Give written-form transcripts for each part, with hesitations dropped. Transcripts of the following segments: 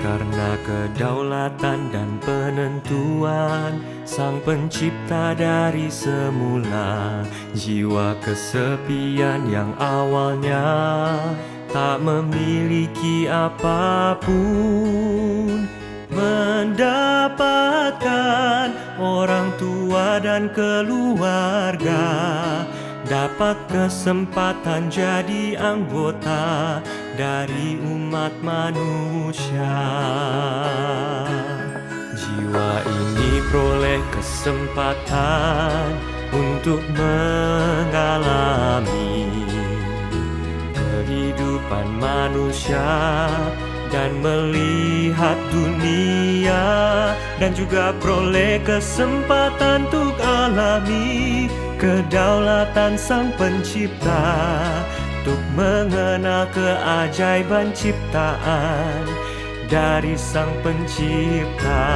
Karena kedaulatan dan penentuan Sang Pencipta dari semula, jiwa kesepian yang awalnya tak memiliki apapun, mendapatkan orang tua dan keluarga, dapat kesempatan jadi anggota dari umat manusia. Jiwa ini peroleh kesempatan untuk mengalami kehidupan manusia dan melihat dunia, dan juga peroleh kesempatan untuk alami kedaulatan Sang Pencipta, untuk mengenal keajaiban ciptaan dari Sang Pencipta.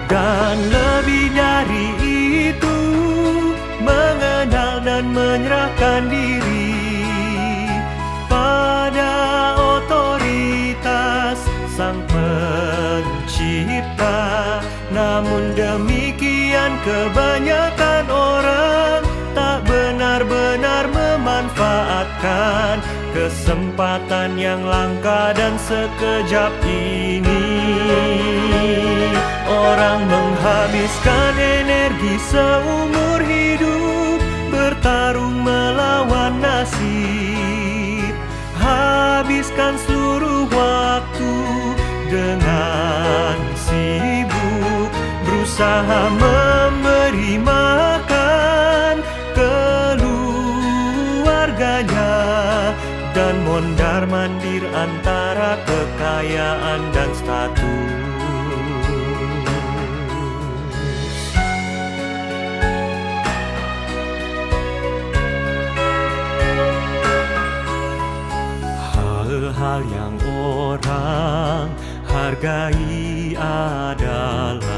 Dan lebih dari itu, mengenal dan menyerahkan diri pada otoritas Sang Pencipta. Namun demikian kebanyakan orang tak benar-benar memanfaatkan kesempatan yang langka dan sekejap ini. Orang menghabiskan energi seumur hidup bertarung melawan nasib, habiskan seluruh waktu dengan sibuk berusaha memberi makan keluarganya, dan mondar-mandir antara kekayaan dan status. Hal-hal yang orang hargai adalah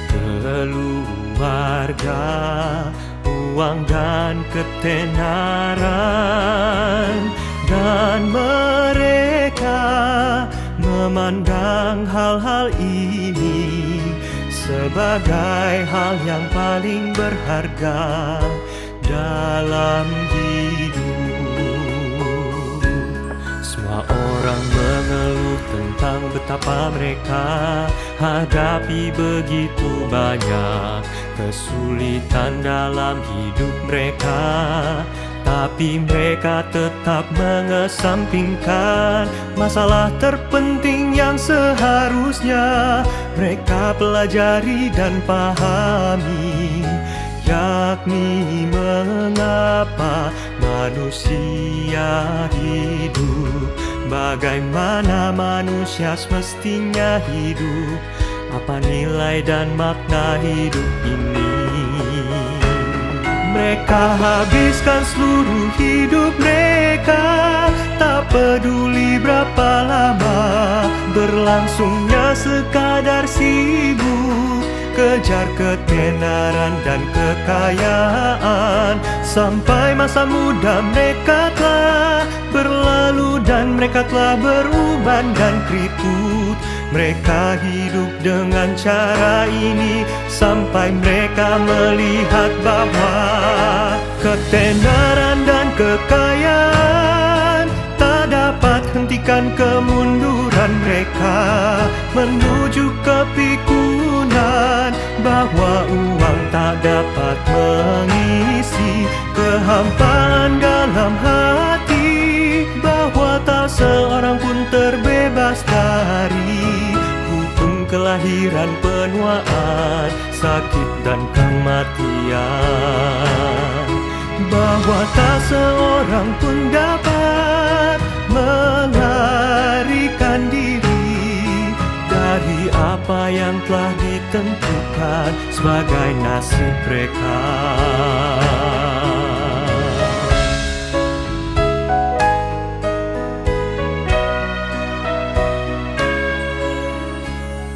keluarga, uang dan ketenaran, dan mereka memandang hal-hal ini sebagai hal yang paling berharga dalam hidup. Semua orang mengeluh tentang betapa mereka hadapi begitu banyak kesulitan dalam hidup mereka, tapi mereka tetap mengesampingkan masalah terpenting yang seharusnya mereka pelajari dan pahami, yakni mengapa manusia hidup, bagaimana manusia semestinya hidup, apa nilai dan makna hidup ini. Mereka habiskan seluruh hidup mereka, tak peduli berapa lama berlangsungnya, sekadar sibuk kejar ketenaran dan kekayaan, sampai masa muda mereka telah berlalu dan mereka telah beruban dan keriput. Mereka hidup dengan cara ini sampai mereka melihat bahwa ketenaran dan kekayaan tak dapat hentikan kemunduran mereka menuju kepikunan, bahwa uang tak dapat mengisi kehampaan dalam hati, bahwa tak seorang pun terbebas dari hukum kelahiran, penuaan, sakit dan kematian, bahwa tak seorang pun dapat melarikan diri dari apa yang telah ditentukan sebagai nasib mereka.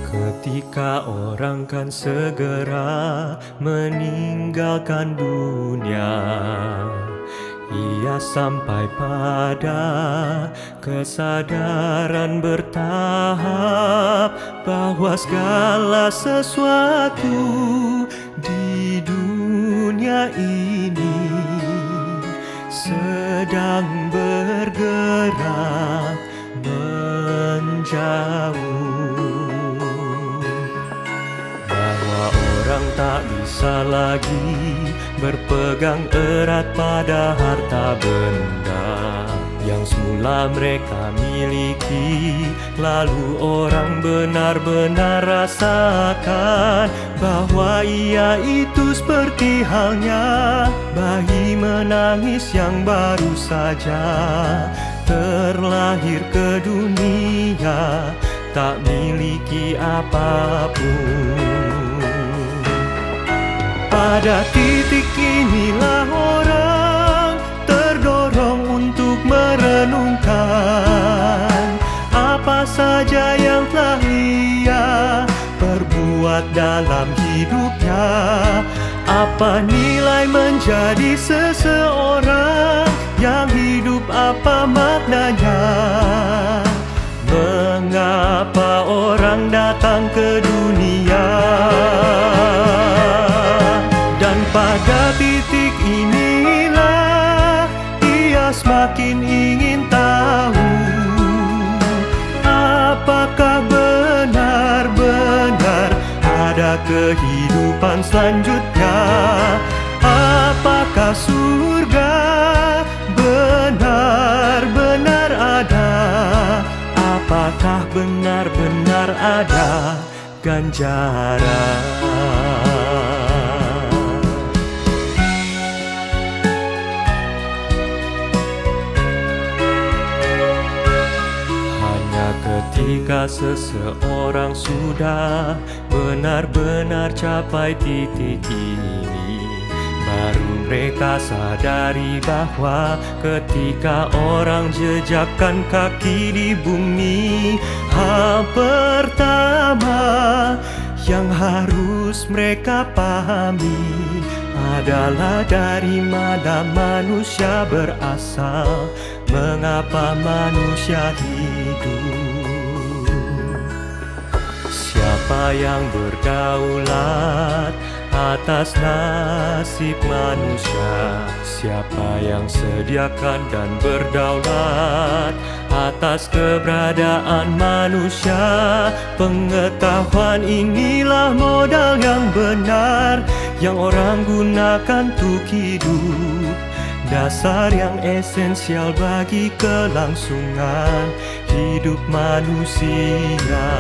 Ketika orang kan segera meninggalkan dunia, Ia sampai pada kesadaran bertahap bahwa segala sesuatu di dunia ini sedang bergerak menjauh, bahwa orang tak bisa lagi berpegang erat pada harta benda yang semula mereka miliki. Lalu orang benar-benar rasakan bahwa ia itu seperti halnya bayi menangis yang baru saja terlahir ke dunia, tak miliki apapun. Pada titik inilah orang terdorong untuk merenungkan apa saja yang telah ia perbuat dalam hidupnya. Apa nilai menjadi seseorang yang hidup, apa maknanya? Mengapa orang datang ke dunia? Dan pada titik inilah ia semakin ingin tahu, apakah benar-benar ada kehidupan selanjutnya? Apakah surga benar-benar ada? Apakah benar-benar ada ganjaran? Ketika seseorang sudah benar-benar capai titik ini, baru mereka sadari bahwa ketika orang jejakkan kaki di bumi, hal pertama yang harus mereka pahami adalah dari mana manusia berasal, mengapa manusia hidup. Siapa yang berdaulat atas nasib manusia? Siapa yang sediakan dan berdaulat atas keberadaan manusia? Pengetahuan inilah modal yang benar yang orang gunakan untuk hidup, dasar yang esensial bagi kelangsungan hidup manusia.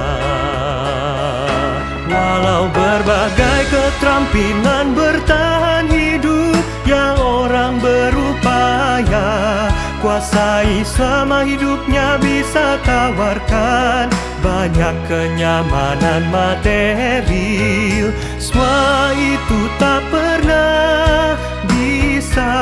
Walau berbagai keterampilan bertahan hidup yang orang berupaya kuasai selama hidupnya bisa tawarkan banyak kenyamanan material, semua itu tak pernah bisa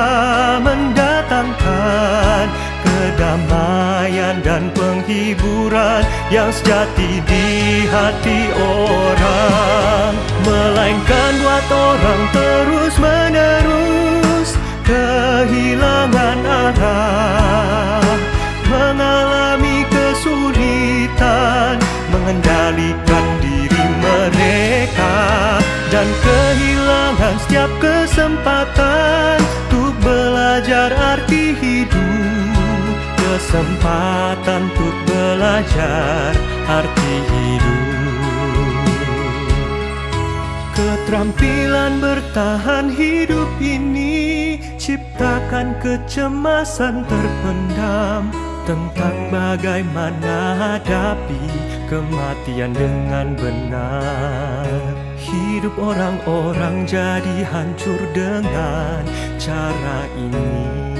mendatangkan kedamaian dan penghiburan yang sejati di hati orang, melainkan buat orang terus-menerus kehilangan arah, mengalami kesulitan mengendalikan diri mereka, dan kehilangan setiap kesempatan untuk belajar arti hidup, kesempatan untuk belajar arti hidup. Keterampilan bertahan hidup ini ciptakan kecemasan terpendam tentang bagaimana hadapi kematian dengan benar. Hidup orang-orang jadi hancur dengan cara ini.